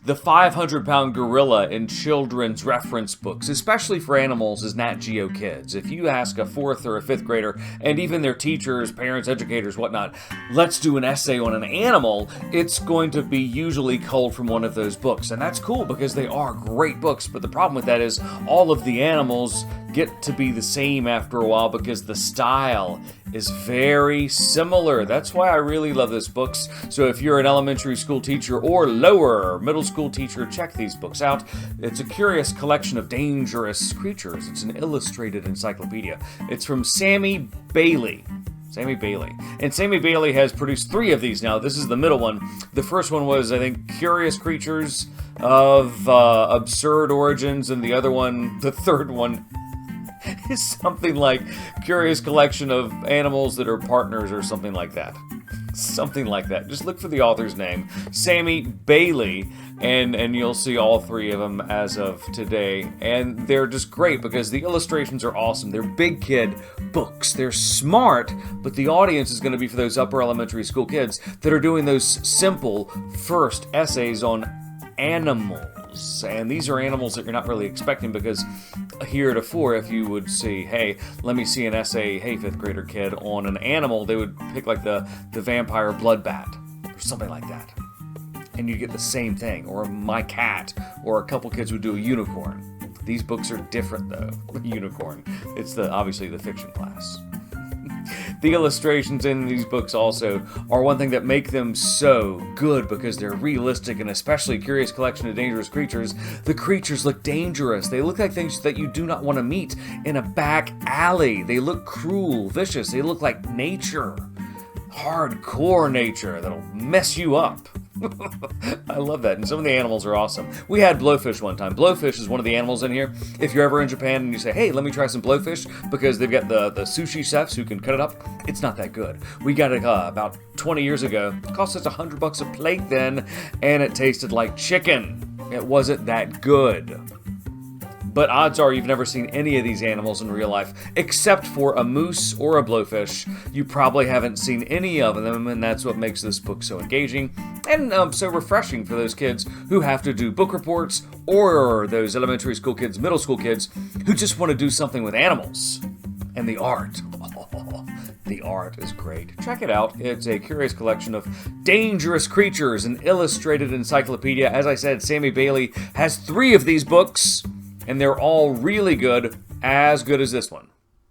The 500-pound gorilla in children's reference books, especially for animals, is Nat Geo Kids. If you ask a 4th or a 5th grader, and even their teachers, parents, educators, whatnot, let's do an essay on an animal, it's going to be usually culled from one of those books. And that's cool because they are great books, but the problem with that is all of the animals get to be the same after a while because the style is very similar. That's why I really love those books. So if you're an elementary school teacher or lower middle school teacher, check these books out. It's a curious collection of dangerous creatures. It's an illustrated encyclopedia. It's from Sammy Bailey. And Sammy Bailey has produced 3 of these now. This is the middle one. The first one was, I think, Curious Creatures of Absurd Origins, and the other one, the third one, is something like Curious Collection of Animals That Are Partners or something like that. Something like that. Just look for the author's name, Sammy Bailey, and you'll see all 3 of them as of today. And they're just great because the illustrations are awesome. They're big kid books. They're smart, but the audience is going to be for those upper elementary school kids that are doing those simple first essays on animals. And these are animals that you're not really expecting because heretofore, if you would see, hey, let me see an essay, hey, 5th grader kid, on an animal, they would pick like the vampire blood bat or something like that. And you get the same thing, or my cat, or a couple kids would do a unicorn. These books are different though. Unicorn. It's obviously the fiction class. The illustrations in these books also are one thing that make them so good because they're realistic, and especially Curious Collection of Dangerous Creatures. The creatures look dangerous. They look like things that you do not want to meet in a back alley. They look cruel, vicious. They look like nature. Hardcore nature that'll mess you up. I love that, and some of the animals are awesome. We had blowfish one time. Blowfish is one of the animals in here. If you're ever in Japan and you say, hey, let me try some blowfish, because they've got the sushi chefs who can cut it up, it's not that good. We got it about 20 years ago. It cost us $100 a plate then, and it tasted like chicken. It wasn't that good. But odds are you've never seen any of these animals in real life, except for a moose or a blowfish. You probably haven't seen any of them, and that's what makes this book so engaging and so refreshing for those kids who have to do book reports, or those elementary school kids, middle school kids, who just want to do something with animals. And the art. The art is great. Check it out. It's a curious collection of dangerous creatures, an illustrated encyclopedia. As I said, Sammy Bailey has 3 of these books, and they're all really good as this one.